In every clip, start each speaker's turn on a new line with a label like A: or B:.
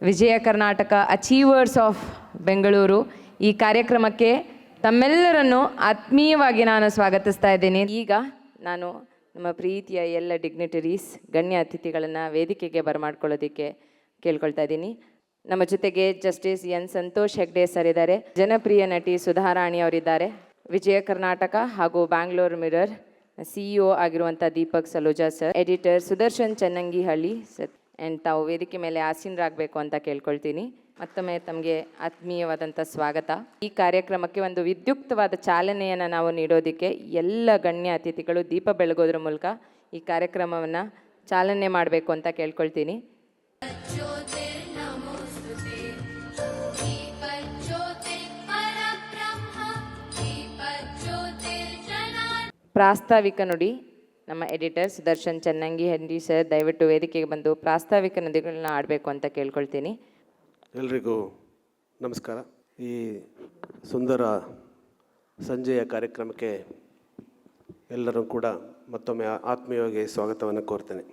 A: Vijaya Karnataka achievers of Bengaluru ಈ ಕಾರ್ಯಕ್ರಮಕ್ಕೆ ತಮ್ಮೆಲ್ಲರನ್ನು ಆತ್ಮೀಯವಾಗಿ ನಾನು ಸ್ವಾಗತಿಸ್ತಾ ಇದ್ದೀನಿ. ಈಗ ನಾನು ನಮ್ಮ ಪ್ರೀತಿಯ ಎಲ್ಲ ಡಿಗ್ನಿಟರೀಸ್ ಗಣ್ಯ ಅತಿಥಿಗಳನ್ನು ವೇದಿಕೆಗೆ ಬರಮಾಡ್ಕೊಳ್ಳೋದಕ್ಕೆ ಕೇಳ್ಕೊಳ್ತಾ ಇದ್ದೀನಿ. ನಮ್ಮ ಜೊತೆಗೆ justice N Santosh Hegde sir ಇದ್ದಾರೆ, ಜನಪ್ರಿಯ ನಟಿ ಸುಧಾರಾಣಿ ಅವರಿದ್ದಾರೆ, ವಿಜಯ ಕರ್ನಾಟಕ ಹಾಗೂ ಬ್ಯಾಂಗ್ಳೂರ್ ಮಿರರ್ CEO ಆಗಿರುವಂಥ Deepak Saloja sir, editor Sudarshan Channangihalli sir and ತಾವು ವೇದಿಕೆ ಮೇಲೆ ಆಸೀನರಾಗಬೇಕು ಅಂತ ಕೇಳ್ಕೊಳ್ತೀನಿ. ಮತ್ತೊಮ್ಮೆ ತಮಗೆ ಆತ್ಮೀಯವಾದಂಥ ಸ್ವಾಗತ. ಈ ಕಾರ್ಯಕ್ರಮಕ್ಕೆ ಒಂದು ವಿದ್ಯುಕ್ತವಾದ ಚಾಲನೆಯನ್ನು ನಾವು ನೀಡೋದಕ್ಕೆ ಎಲ್ಲ ಗಣ್ಯ ಅತಿಥಿಗಳು ದೀಪ ಬೆಳಗೋದ್ರ ಮೂಲಕ ಈ ಕಾರ್ಯಕ್ರಮವನ್ನು ಚಾಲನೆ ಮಾಡಬೇಕು ಅಂತ ಕೇಳ್ಕೊಳ್ತೀನಿ. ಪ್ರಾಸ್ತಾವಿಕ ನುಡಿ ನಮ್ಮ ಎಡಿಟರ್ ಸುದರ್ಶನ್ ಚನ್ನಂಗಿಹಳ್ಳಿ ಸರ್ ದಯವಿಟ್ಟು ವೇದಿಕೆಗೆ ಬಂದು ಪ್ರಾಸ್ತಾವಿಕ ನುಡಿಗಳನ್ನ ಆಡಬೇಕು ಅಂತ ಕೇಳ್ಕೊಳ್ತೀನಿ.
B: ಎಲ್ರಿಗೂ ನಮಸ್ಕಾರ. ಈ ಸುಂದರ ಸಂಜೆಯ ಕಾರ್ಯಕ್ರಮಕ್ಕೆ ಎಲ್ಲರೂ ಕೂಡ ಮತ್ತೊಮ್ಮೆ ಆತ್ಮೀಯವಾಗಿ ಸ್ವಾಗತವನ್ನು ಕೋರ್ತೇನೆ.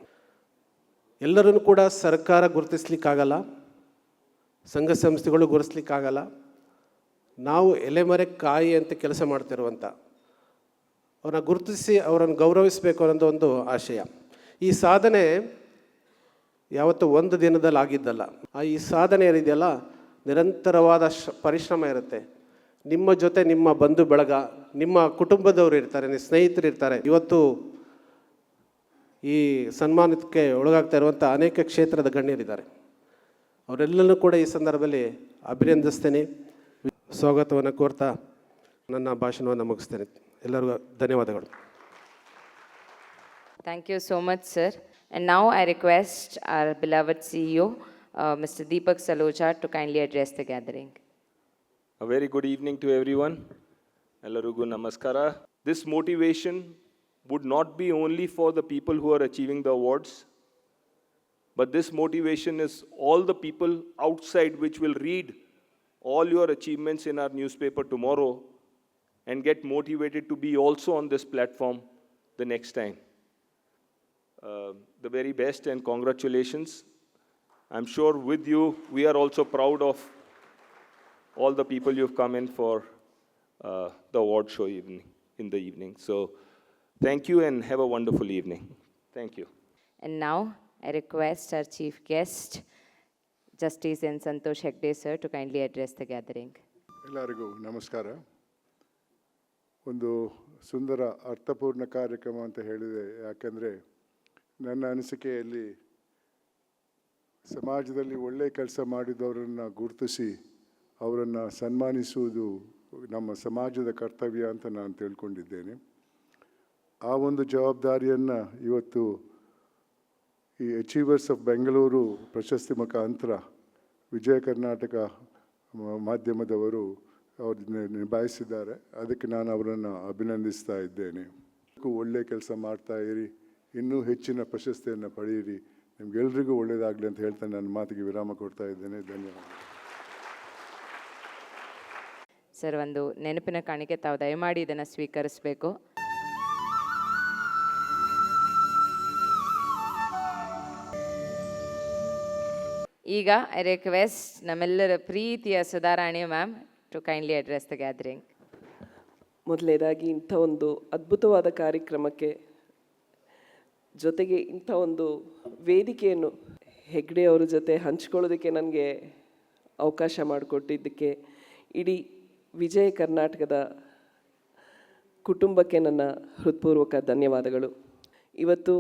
B: ಎಲ್ಲರನ್ನು ಕೂಡ ಸರ್ಕಾರ ಗುರುತಿಸ್ಲಿಕ್ಕಾಗಲ್ಲ, ಸಂಘ ಸಂಸ್ಥೆಗಳು ಗುರುತಿಸ್ಲಿಕ್ಕಾಗಲ್ಲ. ನಾವು ಎಲೆಮರೆ ಕಾಯಿ ಅಂತ ಕೆಲಸ ಮಾಡ್ತಿರುವಂಥ ಅವ್ರನ್ನ ಗುರುತಿಸಿ ಅವರನ್ನು ಗೌರವಿಸಬೇಕು ಅನ್ನೋದು ಒಂದು ಆಶಯ. ಈ ಸಾಧನೆ ಯಾವತ್ತೂ ಒಂದು ದಿನದಲ್ಲಿ ಆಗಿದ್ದಲ್ಲ. ಈ ಸಾಧನೆ ಏನಿದೆಯಲ್ಲ ನಿರಂತರವಾದ ಪರಿಶ್ರಮ ಇರುತ್ತೆ. ನಿಮ್ಮ ಜೊತೆ ನಿಮ್ಮ ಬಂಧು ಬಳಗ, ನಿಮ್ಮ ಕುಟುಂಬದವರು ಇರ್ತಾರೆ, ನಿಮ್ಮ ಸ್ನೇಹಿತರು ಇರ್ತಾರೆ. ಇವತ್ತು ಈ ಸನ್ಮಾನಕ್ಕೆ ಒಳಗಾಗ್ತಾ ಇರುವಂಥ ಅನೇಕ ಕ್ಷೇತ್ರದ ಗಣ್ಯರಿದ್ದಾರೆ. ಅವರೆಲ್ಲರೂ ಕೂಡ ಈ ಸಂದರ್ಭದಲ್ಲಿ ಅಭಿನಂದಿಸ್ತೇನೆ, ಸ್ವಾಗತವನ್ನು ಕೋರ್ತಾ ನನ್ನ ಭಾಷಣವನ್ನು ಮುಗಿಸ್ತೇನೆ. ಎಲ್ಲರಿಗೂ ಧನ್ಯವಾದಗಳು.
A: Thank you so much, sir. And now I request our beloved CEO, Mr. Deepak Saloja, to kindly address the gathering.
C: A very good evening to everyone. Ellarugu namaskara. This motivation would not be only for the people who are achieving the awards, but this motivation is all the people outside which will read all your achievements in our newspaper tomorrow and get motivated to be also on this platform the next time. The very best and congratulations. I'm sure with you, we are also proud of all the people you've come in for the award show in the evening. So thank you and have a wonderful evening. Thank you.
A: And now I request our chief guest, Justice N. Santosh Hegde sir, to kindly address the gathering.
D: ಎಲ್ಲರಿಗೂ ನಮಸ್ಕಾರ. ಒಂದು ಸುಂದರ ಅರ್ಥಪೂರ್ಣ ಕಾರ್ಯಕ್ರಮ ಅಂತ ಹೇಳಿದೆ. ಯಾಕೆಂದರೆ ನನ್ನ ಅನಿಸಿಕೆಯಲ್ಲಿ ಸಮಾಜದಲ್ಲಿ ಒಳ್ಳೆಯ ಕೆಲಸ ಮಾಡಿದವರನ್ನು ಗುರುತಿಸಿ ಅವರನ್ನು ಸನ್ಮಾನಿಸುವುದು ನಮ್ಮ ಸಮಾಜದ ಕರ್ತವ್ಯ ಅಂತ ನಾನು ತಿಳ್ಕೊಂಡಿದ್ದೇನೆ. ಆ ಒಂದು ಜವಾಬ್ದಾರಿಯನ್ನು ಇವತ್ತು ಈ ಅಚೀವರ್ಸ್ ಆಫ್ ಬೆಂಗಳೂರು ಪ್ರಶಸ್ತಿ ಮುಖಾಂತರ ವಿಜಯ ಕರ್ನಾಟಕ ಮಾಧ್ಯಮದವರು ಅವರು ನಿಭಾಯಿಸಿದ್ದಾರೆ. ಅದಕ್ಕೆ ನಾನು ಅವರನ್ನು ಅಭಿನಂದಿಸ್ತಾ ಇದ್ದೇನೆ. ಒಳ್ಳೆಯ ಕೆಲಸ ಮಾಡ್ತಾ ಇರಿ, ಇನ್ನೂ ಹೆಚ್ಚಿನ ಪ್ರಶಸ್ತಿಯನ್ನು ಪಡೆಯಿರಿ. ನಿಮಗೆಲ್ಲರಿಗೂ ಒಳ್ಳೆಯದಾಗಲಿ ಅಂತ ಹೇಳ್ತಾ ನನ್ನ ಮಾತಿಗೆ ವಿರಾಮ ಕೊಡ್ತಾ ಇದ್ದೇನೆ. ಧನ್ಯವಾದ.
A: ಸರ್, ಒಂದು ನೆನಪಿನ ಕಾಣಿಕೆ ತಾವು ದಯಮಾಡಿ ಇದನ್ನು ಸ್ವೀಕರಿಸಬೇಕು. ಈಗ ಐ ರಿಕ್ವೆಸ್ಟ್ ನಮ್ಮೆಲ್ಲರ ಪ್ರೀತಿಯ Sudharani ma'am to kindly address the gathering.
E: ಮೊದಲನೇದಾಗಿ ಇಂಥ ಒಂದು ಅದ್ಭುತವಾದ ಕಾರ್ಯಕ್ರಮಕ್ಕೆ ಜೊತೆಗೆ ಇಂಥ ಒಂದು ವೇದಿಕೆಯನ್ನು ಹೆಗ್ಡೆ ಅವರ ಜೊತೆ ಹಂಚ್ಕೊಳ್ಳೋದಕ್ಕೆ ನನಗೆ ಅವಕಾಶ ಮಾಡಿಕೊಟ್ಟಿದ್ದಕ್ಕೆ ಇಡೀ ವಿಜಯ ಕರ್ನಾಟಕದ ಕುಟುಂಬಕ್ಕೆ ನನ್ನ ಹೃತ್ಪೂರ್ವಕ ಧನ್ಯವಾದಗಳು. ಇವತ್ತು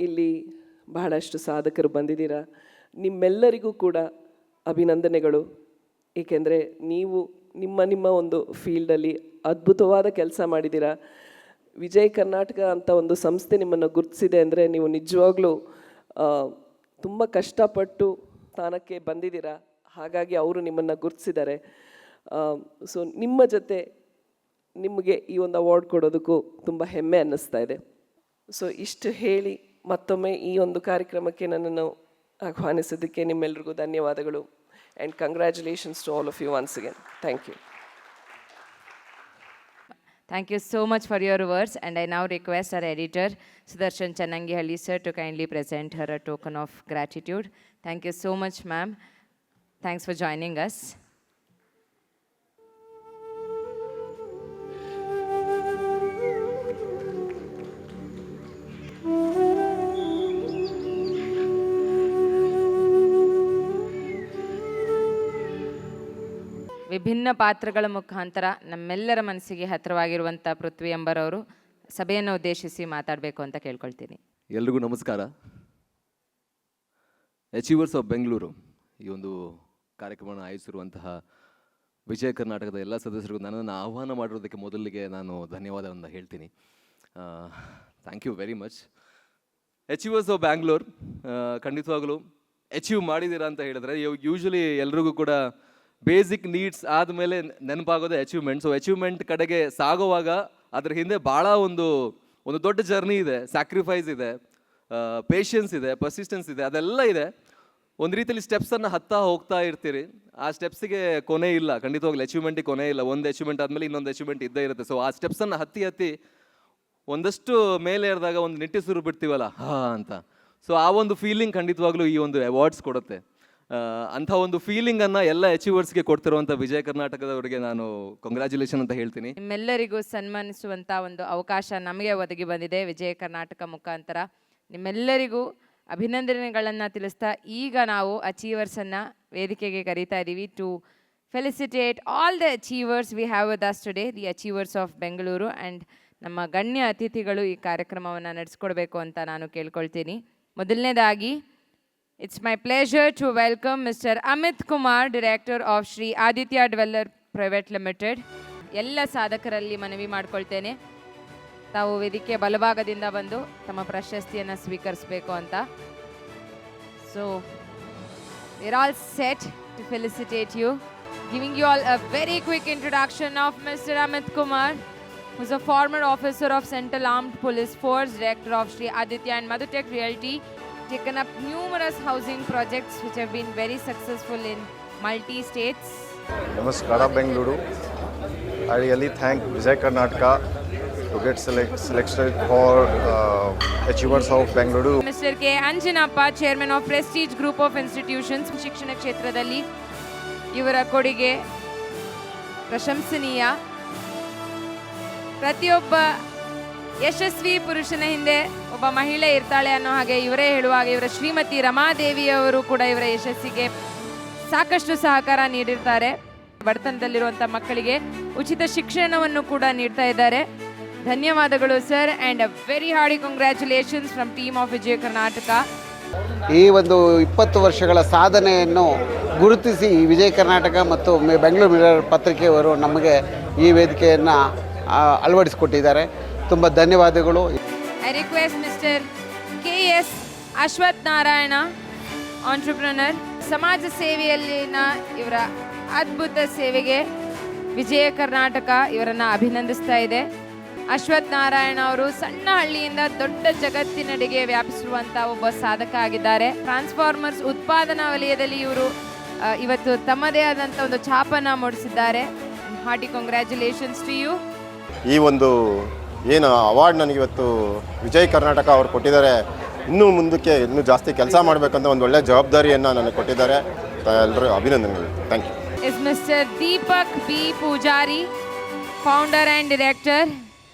E: ಇಲ್ಲಿ ಬಹಳಷ್ಟು ಸಾಧಕರು ಬಂದಿದ್ದೀರಾ. ನಿಮ್ಮೆಲ್ಲರಿಗೂ ಕೂಡ ಅಭಿನಂದನೆಗಳು. ಏಕೆಂದರೆ ನೀವು ನಿಮ್ಮ ಒಂದು ಫೀಲ್ಡಲ್ಲಿ ಅದ್ಭುತವಾದ ಕೆಲಸ ಮಾಡಿದ್ದೀರಾ. ವಿಜಯ ಕರ್ನಾಟಕ ಅಂತ ಒಂದು ಸಂಸ್ಥೆ ನಿಮ್ಮನ್ನು ಗುರುತಿಸಿದೆ ಅಂದರೆ ನೀವು ನಿಜವಾಗ್ಲೂ ತುಂಬ ಕಷ್ಟಪಟ್ಟು ಸ್ಥಾನಕ್ಕೆ ಬಂದಿದ್ದೀರಾ. ಹಾಗಾಗಿ ಅವರು ನಿಮ್ಮನ್ನು ಗುರುತಿಸಿದ್ದಾರೆ. ಸೊ ನಿಮ್ಮ ಜೊತೆ ನಿಮಗೆ ಈ ಒಂದು ಅವಾರ್ಡ್ ಕೊಡೋದಕ್ಕೂ ತುಂಬ ಹೆಮ್ಮೆ ಅನ್ನಿಸ್ತಾ ಇದೆ. ಸೊ ಇಷ್ಟು ಹೇಳಿ ಮತ್ತೊಮ್ಮೆ ಈ ಒಂದು ಕಾರ್ಯಕ್ರಮಕ್ಕೆ ನನ್ನನ್ನು ಆಹ್ವಾನಿಸೋದಕ್ಕೆ ನಿಮ್ಮೆಲ್ಲರಿಗೂ ಧನ್ಯವಾದಗಳು. And congratulations to all of you once again. Thank you.
A: Thank you so much for your words, and I now request our editor Sudarshan Channangihalli sir to kindly present her a token of gratitude. Thank you so much, ma'am. Thanks for joining us. ವಿಭಿನ್ನ ಪಾತ್ರಗಳ ಮುಖಾಂತರ ನಮ್ಮೆಲ್ಲರ ಮನಸ್ಸಿಗೆ ಹತ್ತಿರವಾಗಿರುವಂಥ ಪೃಥ್ವಿ ಅಂಬರವರು ಸಭೆಯನ್ನು ಉದ್ದೇಶಿಸಿ ಮಾತಾಡಬೇಕು ಅಂತ ಕೇಳ್ಕೊಳ್ತೀನಿ.
F: ಎಲ್ರಿಗೂ ನಮಸ್ಕಾರ. ಅಚೀವರ್ಸ್ ಆಫ್ ಬೆಂಗಳೂರು ಈ ಒಂದು ಕಾರ್ಯಕ್ರಮವನ್ನು ಆಯೋಜಿಸಿರುವಂತಹ ವಿಜಯ ಕರ್ನಾಟಕದ ಎಲ್ಲ ಸದಸ್ಯರಿಗೂ ನನ್ನನ್ನು ಆಹ್ವಾನ ಮಾಡಿರೋದಕ್ಕೆ ಮೊದಲಿಗೆ ನಾನು ಧನ್ಯವಾದವನ್ನು ಹೇಳ್ತೀನಿ. Thank you very much. Achievers of Bangalore ಖಂಡಿತವಾಗಲೂ ಅಚೀವ್ ಮಾಡಿದ್ದೀರಾ ಅಂತ ಹೇಳಿದ್ರೆ ಯೂಶ್ವಲಿ ಎಲ್ರಿಗೂ ಕೂಡ ಬೇಸಿಕ್ ನೀಡ್ಸ್ ಆದಮೇಲೆ ನೆನಪಾಗೋದೇ ಅಚೀವ್ಮೆಂಟ್. ಸೊ ಅಚೀವ್ಮೆಂಟ್ ಕಡೆಗೆ ಸಾಗುವಾಗ ಅದ್ರ ಹಿಂದೆ ಭಾಳ ಒಂದು ದೊಡ್ಡ ಜರ್ನಿ ಇದೆ, ಸ್ಯಾಕ್ರಿಫೈಸ್ ಇದೆ, ಪೇಷನ್ಸ್ ಇದೆ, ಪರ್ಸಿಸ್ಟೆನ್ಸ್ ಇದೆ, ಅದೆಲ್ಲ ಇದೆ. ಒಂದು ರೀತಿಯಲ್ಲಿ ಸ್ಟೆಪ್ಸನ್ನು ಹೋಗ್ತಾ ಇರ್ತೀರಿ. ಆ ಸ್ಟೆಪ್ಸಿಗೆ ಕೊನೆ ಇಲ್ಲ, ಖಂಡಿತವಾಗ್ಲೂ ಅಚೀವ್ಮೆಂಟಿಗೆ ಕೊನೆ ಇಲ್ಲ. ಒಂದು ಅಚೀವ್ಮೆಂಟ್ ಆದಮೇಲೆ ಇನ್ನೊಂದು ಅಚೀವ್ಮೆಂಟ್ ಇದ್ದೇ ಇರುತ್ತೆ. ಸೊ ಆ ಸ್ಟೆಪ್ಸನ್ನು ಹತ್ತಿ ಒಂದಷ್ಟು ಮೇಲೆ ಏರಿದಾಗ ಒಂದು ನಿಟ್ಟುಸಿರು ಬಿಡ್ತೀವಲ್ಲ ಅಂತ. ಸೊ ಆ ಒಂದು ಫೀಲಿಂಗ್ ಖಂಡಿತವಾಗ್ಲೂ ಈ ಒಂದು ಅವಾರ್ಡ್ಸ್ ಕೊಡುತ್ತೆ. ಅಂಥ ಒಂದು ಫೀಲಿಂಗನ್ನು ಎಲ್ಲ ಅಚೀವರ್ಸ್ಗೆ ಕೊಡ್ತಿರುವಂಥ ವಿಜಯ ಕರ್ನಾಟಕದವರಿಗೆ ನಾನು ಕಂಗ್ರ್ಯಾಚುಲೇಷನ್ ಅಂತ ಹೇಳ್ತೀನಿ.
A: ನಿಮ್ಮೆಲ್ಲರಿಗೂ ಸನ್ಮಾನಿಸುವಂಥ ಒಂದು ಅವಕಾಶ ನಮಗೆ ಒದಗಿ ಬಂದಿದೆ ವಿಜಯ ಕರ್ನಾಟಕ ಮುಖಾಂತರ. ನಿಮ್ಮೆಲ್ಲರಿಗೂ ಅಭಿನಂದನೆಗಳನ್ನು ತಿಳಿಸ್ತಾ ಈಗ ನಾವು ಅಚೀವರ್ಸನ್ನು ವೇದಿಕೆಗೆ ಕರೀತಾ ಇದ್ದೀವಿ to felicitate all the achievers we have with us today, the achievers of Bengaluru. And ನಮ್ಮ ಗಣ್ಯ ಅತಿಥಿಗಳು ಈ ಕಾರ್ಯಕ್ರಮವನ್ನು ನಡೆಸ್ಕೊಡ್ಬೇಕು ಅಂತ ನಾನು ಕೇಳ್ಕೊಳ್ತೀನಿ. ಮೊದಲನೇದಾಗಿ it's my pleasure to welcome mister Amit Kumar, director of Shri Aditya developer private limited. ಎಲ್ಲ ಸಾಧಕರಲ್ಲಿ ಮನವಿ ಮಾಡ್ಕೊಳ್ತೇನೆ, ತಾವು ವೇದಿಕೆ ಬಲಭಾಗದಿಂದ ಬಂದು ತಮ್ಮ ಪ್ರಶಸ್ತಿಯನ್ನು ಸ್ವೀಕರಿಸಬೇಕು ಅಂತ. So we're all set to felicitate you. Giving you all a very quick introduction of Mr. Amit Kumar, who's a former officer of Central Armed Police Force, director of Sri Aditya and Madhutech Realty, taken up numerous housing projects which have been very successful in multi-states.
G: Namaskara Bengaluru. I really thank Vijay Karnataka to get selected for Achievers of Bengaluru.
A: Mr. K. Anjanappa, chairman of Prestige Group of Institutions, ಶಿಕ್ಷಣ ಕ್ಷೇತ್ರದಲ್ಲಿ ಇವರ ಕೊಡುಗೆ ಪ್ರಶಂಸನೀಯ. ಪ್ರತಿಯೊಬ್ಬ ಯಶಸ್ವಿ ಪುರುಷನ ಹಿಂದೆ ಒಬ್ಬ ಮಹಿಳೆ ಇರ್ತಾಳೆ ಅನ್ನೋ ಹಾಗೆ ಇವರೇ ಹೇಳುವಾಗ ಇವರ ಶ್ರೀಮತಿ ರಮಾದೇವಿಯವರು ಕೂಡ ಇವರ ಯಶಸ್ಸಿಗೆ ಸಾಕಷ್ಟು ಸಹಕಾರ ನೀಡಿರ್ತಾರೆ. ಬಡತನದಲ್ಲಿರುವಂಥ ಮಕ್ಕಳಿಗೆ ಉಚಿತ ಶಿಕ್ಷಣವನ್ನು ಕೂಡ ನೀಡ್ತಾ ಇದ್ದಾರೆ. ಧನ್ಯವಾದಗಳು sir, and a very hearty congratulations from team of Vijaya Karnataka.
H: ಈ ಒಂದು 20 ವರ್ಷಗಳ ಸಾಧನೆಯನ್ನು ಗುರುತಿಸಿ ವಿಜಯ ಕರ್ನಾಟಕ ಮತ್ತು ಬೆಂಗಳೂರು ಮಿರರ್ ಪತ್ರಿಕೆಯವರು ನಮಗೆ ಈ ವೇದಿಕೆಯನ್ನು ಅಳವಡಿಸಿಕೊಟ್ಟಿದ್ದಾರೆ. ತುಂಬ ಧನ್ಯವಾದಗಳು.
A: I request mister KS Ashwath Narayana, entrepreneur. ಸಮಾಜ ಸೇವೆಯಲ್ಲಿನ ಇವರ ಅದ್ಭುತ ಸೇವೆಗೆ ವಿಜಯ ಕರ್ನಾಟಕ ಇವರನ್ನು ಅಭಿನಂದಿಸ್ತಾ ಇದೆ. ಅಶ್ವಥ್ ನಾರಾಯಣ ಅವರು ಸಣ್ಣ ಹಳ್ಳಿಯಿಂದ ದೊಡ್ಡ ಜಗತ್ತಿನೆಡೆಗೆ ವ್ಯಾಪಿಸಿರುವಂಥ ಒಬ್ಬ ಸಾಧಕ ಆಗಿದ್ದಾರೆ. ಟ್ರಾನ್ಸ್ಫಾರ್ಮರ್ಸ್ ಉತ್ಪಾದನಾ ವಲಯದಲ್ಲಿ ಇವರು ಇವತ್ತು ತಮ್ಮದೇ ಆದಂಥ ಒಂದು ಛಾಪನ್ನು ಮೂಡಿಸಿದ್ದಾರೆ. Hearty congratulations to you.
G: ಈ ಒಂದು ಏನು ಅವಾರ್ಡ್ ನನಗಿವತ್ತು ವಿಜಯ್ ಕರ್ನಾಟಕ ಅವರು ಕೊಟ್ಟಿದ್ದಾರೆ. ಇನ್ನೂ ಮುಂದಕ್ಕೆ ಇನ್ನೂ ಜಾಸ್ತಿ ಕೆಲಸ ಮಾಡಬೇಕಂತ ಒಂದು ಒಳ್ಳೆಯ ಜವಾಬ್ದಾರಿಯನ್ನು ನನಗೆ ಕೊಟ್ಟಿದ್ದಾರೆ. ಎಲ್ಲರೂ ಅಭಿನಂದನೆಗಳು. Thank you.
A: Is mister Deepak B Poojari, founder and director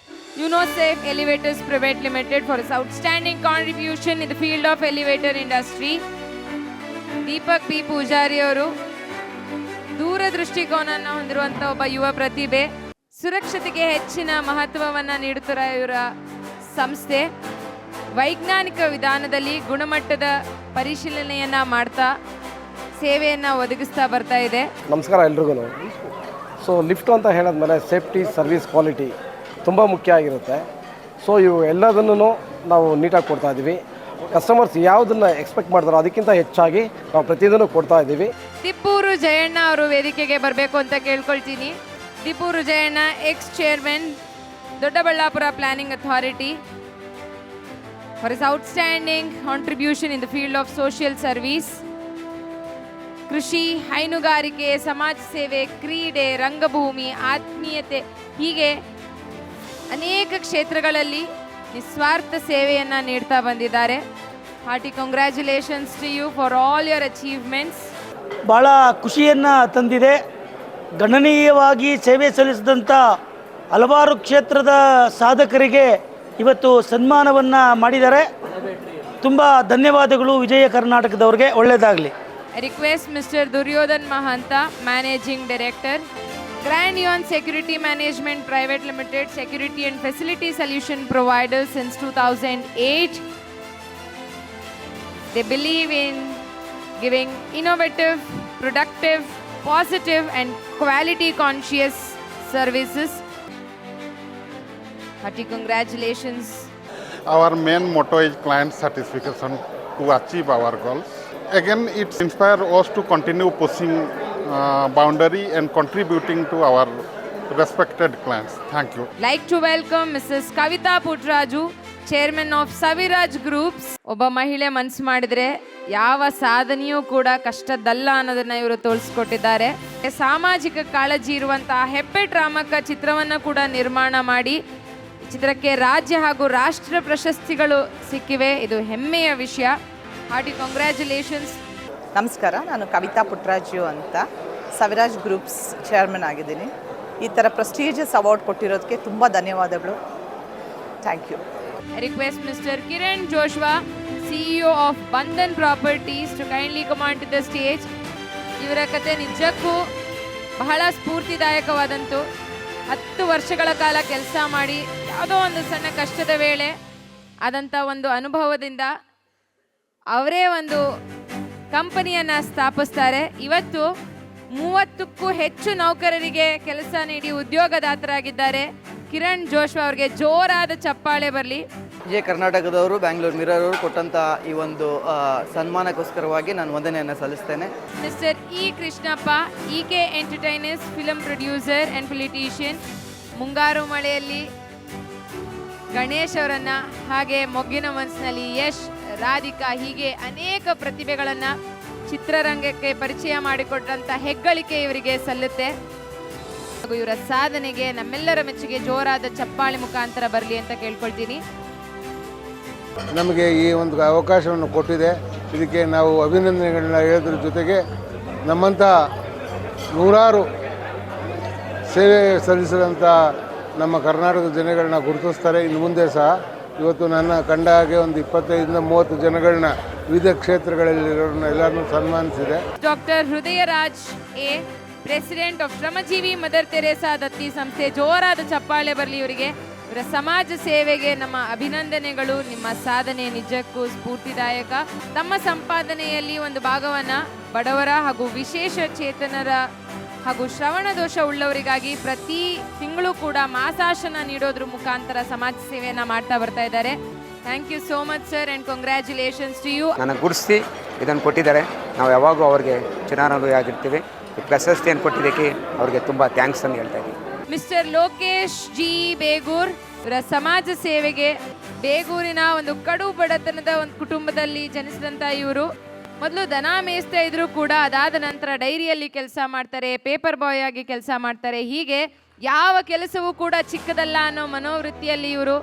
A: UnoSafe Elevators Private Limited, for his outstanding contribution in the field of elevator industry. Deepak B Poojari ಅವರು ದೂರದೃಷ್ಟಿಕೋನವನ್ನು ಹೊಂದಿರುವಂಥ ಒಬ್ಬ ಯುವ ಪ್ರತಿಭೆ. ಸುರಕ್ಷತೆಗೆ ಹೆಚ್ಚಿನ ಮಹತ್ವವನ್ನು ನೀಡುತ್ತಿರುವ ಇವರ ಸಂಸ್ಥೆ ವೈಜ್ಞಾನಿಕ ವಿಧಾನದಲ್ಲಿ ಗುಣಮಟ್ಟದ ಪರಿಶೀಲನೆಯನ್ನು ಮಾಡ್ತಾ ಸೇವೆಯನ್ನು ಒದಗಿಸ್ತಾ ಬರ್ತಾ ಇದೆ.
I: ನಮಸ್ಕಾರ ಎಲ್ರಿಗೂ. ಸೊ ಲಿಫ್ಟ್ ಅಂತ ಹೇಳಿದ್ಮೇಲೆ ಸೇಫ್ಟಿ, ಸರ್ವಿಸ್, ಕ್ವಾಲಿಟಿ ತುಂಬ ಮುಖ್ಯ ಆಗಿರುತ್ತೆ. ಸೊ ಇವು ಎಲ್ಲದನ್ನು ನಾವು ನೀಟಾಗಿ ಕೊಡ್ತಾ ಇದ್ದೀವಿ. ಕಸ್ಟಮರ್ಸ್ ಯಾವುದನ್ನು ಎಕ್ಸ್ಪೆಕ್ಟ್ ಮಾಡ್ತಾರೋ ಅದಕ್ಕಿಂತ ಹೆಚ್ಚಾಗಿ ನಾವು ಪ್ರತಿಯೊಂದನ್ನು ಕೊಡ್ತಾ ಇದ್ದೀವಿ.
A: ತಿಪ್ಪೂರು ಜಯಣ್ಣ ಅವರು ವೇದಿಕೆಗೆ ಬರಬೇಕು ಅಂತ ಕೇಳ್ಕೊಳ್ತೀನಿ. Tippur Jayanna, ex chairman, Doddaballapura planning authority, for his outstanding contribution in the field of social service. ಕೃಷಿ, ಹೈನುಗಾರಿಕೆ, ಸಮಾಜ ಸೇವೆ, ಕ್ರೀಡೆ, ರಂಗಭೂಮಿ, ಆತ್ಮೀಯತೆ, ಹೀಗೆ ಅನೇಕ ಕ್ಷೇತ್ರಗಳಲ್ಲಿ ನಿಸ್ವಾರ್ಥ ಸೇವೆಯನ್ನು ನೀಡ್ತಾ ಬಂದಿದ್ದಾರೆ. Hearty congratulations to you for all your achievements.
J: ಭಾಳ ಖುಷಿಯನ್ನು ತಂದಿದೆ. ಗಣನೀಯವಾಗಿ ಸೇವೆ ಸಲ್ಲಿಸಿದಂಥ ಹಲವಾರು ಕ್ಷೇತ್ರದ ಸಾಧಕರಿಗೆ ಇವತ್ತು ಸನ್ಮಾನವನ್ನು ಮಾಡಿದ್ದಾರೆ. ತುಂಬ ಧನ್ಯವಾದಗಳು ವಿಜಯ ಕರ್ನಾಟಕದವ್ರಿಗೆ. ಒಳ್ಳೆಯದಾಗಲಿ.
A: Request mister Duryodhan Mahanta, managing director, Grand Yon Security Management Private Limited, Security and Facility Solution Provider since 2008. They believe in giving innovative, productive, positive and quality conscious services. Hearty congratulations.
K: Our main motto is client satisfaction to achieve our goals. Again, it inspires us to continue pushing boundary and contributing to our respected clients. Thank you.
A: Like to welcome Mrs. Kavita Puttraju, Chairman of Saviraj Groups. ಒಬ್ಬ ಮಹಿಳೆ ಮನಸ್ಸು ಮಾಡಿದರೆ ಯಾವ ಸಾಧನೆಯೂ ಕೂಡ ಕಷ್ಟದಲ್ಲ ಅನ್ನೋದನ್ನ ಇವರು ತೋರಿಸ್ಕೊಟ್ಟಿದ್ದಾರೆ. ಸಾಮಾಜಿಕ ಕಾಳಜಿ ಇರುವಂತಹ ಹೆಬ್ಬೆಟ್ ರಾಮಕ್ಕ ಚಿತ್ರವನ್ನು ಕೂಡ ನಿರ್ಮಾಣ ಮಾಡಿ ಚಿತ್ರಕ್ಕೆ ರಾಜ್ಯ ಹಾಗೂ ರಾಷ್ಟ್ರ ಪ್ರಶಸ್ತಿಗಳು ಸಿಕ್ಕಿವೆ. ಇದು ಹೆಮ್ಮೆಯ ವಿಷಯ. Hearty congratulations.
L: ನಮಸ್ಕಾರ, ನಾನು ಕವಿತಾ ಪುಟ್ರಾಜು ಅಂತ ಸವಿರಾಜ್ ಗ್ರೂಪ್ಸ್ ಚೇರ್ಮನ್ ಆಗಿದ್ದೀನಿ. ಈ ಥರ ಪ್ರೆಸ್ಟೀಜಿಯಸ್ ಅವಾರ್ಡ್ ಕೊಟ್ಟಿರೋದಕ್ಕೆ ತುಂಬ ಧನ್ಯವಾದಗಳು. Thank you.
A: Request mister Kiran Joshua, CEO of Bandhan properties, to kindly come on to the stage. ಇವರ ಕತೆ ನಿಜಕ್ಕೂ ಬಹಳ ಸ್ಫೂರ್ತಿದಾಯಕವಾದಂತು. 10 ವರ್ಷಗಳ ಕಾಲ ಕೆಲಸ ಮಾಡಿ ಯಾವುದೋ ಒಂದು ಸಣ್ಣ ಕಷ್ಟದ ವೇಳೆ ಆದಂಥ ಒಂದು ಅನುಭವದಿಂದ ಅವರೇ ಒಂದು ಕಂಪನಿಯನ್ನು ಸ್ಥಾಪಿಸ್ತಾರೆ. ಇವತ್ತು 30ಕ್ಕೂ ಹೆಚ್ಚು ನೌಕರರಿಗೆ ಕೆಲಸ ನೀಡಿ ಉದ್ಯೋಗದಾತರಾಗಿದ್ದಾರೆ. ಕಿರಣ್ ಜೋಶ್ವಾ ಅವರಿಗೆ ಜೋರಾದ ಚಪ್ಪಾಳೆ ಬರಲಿ.
M: ವಿಜಯ ಕರ್ನಾಟಕದವರು, ಬ್ಯಾಂಗ್ಳೂರು ಮಿರರ್ ಅವರು ಕೊಟ್ಟಂಥ ಈ ಒಂದು ಸನ್ಮಾನಕ್ಕೋಸ್ಕರವಾಗಿ ನಾನು ವಂದನೆಯನ್ನು ಸಲ್ಲಿಸ್ತೇನೆ.
A: Mister E Krishnappa, EK entertainers film producer and politician, ಮುಂಗಾರು ಮಳೆಯಲ್ಲಿ ಗಣೇಶ್ ಅವರನ್ನ, ಹಾಗೆ ಮೊಗ್ಗಿನ ಮನಸ್ಸಿನಲ್ಲಿ ಯಶ್, ರಾಧಿಕಾ, ಹೀಗೆ ಅನೇಕ ಪ್ರತಿಭೆಗಳನ್ನು ಚಿತ್ರರಂಗಕ್ಕೆ ಪರಿಚಯ ಮಾಡಿಕೊಟ್ಟಂಥ ಹೆಗ್ಗಳಿಕೆ ಇವರಿಗೆ ಸಲ್ಲುತ್ತೆ. ಹಾಗೂ ಇವರ ಸಾಧನೆಗೆ ನಮ್ಮೆಲ್ಲರ ಮೆಚ್ಚುಗೆ ಜೋರಾದ ಚಪ್ಪಾಳೆ ಮುಖಾಂತರ ಬರಲಿ ಅಂತ ಕೇಳ್ಕೊಳ್ತೀನಿ.
N: ನಮಗೆ ಈ ಒಂದು ಅವಕಾಶವನ್ನು ಕೊಟ್ಟಿದೆ, ಇದಕ್ಕೆ ನಾವು ಅಭಿನಂದನೆಗಳನ್ನ ಹೇಳೋದ್ರ ಜೊತೆಗೆ ನಮ್ಮಂಥ ನೂರಾರು ಸೇವೆ ಸಲ್ಲಿಸಿದಂಥ ನಮ್ಮ ಕರ್ನಾಟಕದ ಜನಗಳನ್ನ ಗುರುತಿಸ್ತಾರೆ. ಇನ್ನು ಮುಂದೆ ಸಹ ಇವತ್ತು ನನ್ನ ಕಂಡ ಹಾಗೆ ಒಂದು 25-30 ಜನಗಳನ್ನ ವಿವಿಧ ಕ್ಷೇತ್ರಗಳಲ್ಲಿರೋರನ್ನ ಎಲ್ಲರನ್ನೂ ಸನ್ಮಾನಿಸಿದೆ.
A: Doctor Hrudayaraj A, president of Shramajeevi Mother Teresa ದತ್ತಿ ಸಂಸ್ಥೆ. ಜೋರಾದ ಚಪ್ಪಾಳೆ ಬರಲಿ ಇವರಿಗೆ. ಇವರ ಸಮಾಜ ಸೇವೆಗೆ ನಮ್ಮ ಅಭಿನಂದನೆಗಳು. ನಿಮ್ಮ ಸಾಧನೆ ನಿಜಕ್ಕೂ ಸ್ಫೂರ್ತಿದಾಯಕ. ತಮ್ಮ ಸಂಪಾದನೆಯಲ್ಲಿ ಒಂದು ಭಾಗವನ್ನು ಬಡವರ ಹಾಗೂ ವಿಶೇಷ ಚೇತನರ ಹಾಗೂ ಶ್ರವಣ ದೋಷ ಉಳ್ಳವರಿಗಾಗಿ ಪ್ರತಿ ತಿಂಗಳು ಕೂಡ ಮಾಸಾಶನ ನೀಡೋದ್ರ ಮುಖಾಂತರ ಸಮಾಜ ಸೇವೆಯನ್ನು ಮಾಡ್ತಾ ಬರ್ತಾ ಇದ್ದಾರೆ. Thank you so much sir and congratulations to you.
O: ನನಗೆ ಗುರುತಿಸಿ ಇದನ್ನು ಕೊಟ್ಟಿದ್ದಾರೆ. ನಾವು ಯಾವಾಗೂ ಅವ್ರಿಗೆ ಚಿರಾನುಭವಿಯಾಗಿರ್ತೀವಿ. ಈ ಪ್ರಶಸ್ತಿಯನ್ನು ಕೊಟ್ಟಿದ್ದಕ್ಕೆ ಅವ್ರಿಗೆ ತುಂಬ ಥ್ಯಾಂಕ್ಸ್ ಅಂತ ಹೇಳ್ತಾ ಇದ್ದೀವಿ.
A: ಮಿಸ್ಟರ್ ಲೋಕೇಶ್ ಜಿ ಬೇಗೂರ್, ಇವರ ಸಮಾಜ ಸೇವೆಗೆ ಬೇಗೂರಿನ ಒಂದು ಕಡು ಬಡತನದ ಒಂದು ಕುಟುಂಬದಲ್ಲಿ ಜನಿಸಿದಂಥ ಇವರು ಮೊದಲು ದನ ಮೇಯಿಸ್ತಾ ಇದ್ರು ಕೂಡ ಅದಾದ ನಂತರ ಡೈರಿಯಲ್ಲಿ ಕೆಲಸ ಮಾಡ್ತಾರೆ, ಪೇಪರ್ ಬಾಯ್ ಆಗಿ ಕೆಲಸ ಮಾಡ್ತಾರೆ. ಹೀಗೆ ಯಾವ ಕೆಲಸವೂ ಕೂಡ ಚಿಕ್ಕದಲ್ಲ ಅನ್ನೋ ಮನೋವೃತ್ತಿಯಲ್ಲಿ ಇವರು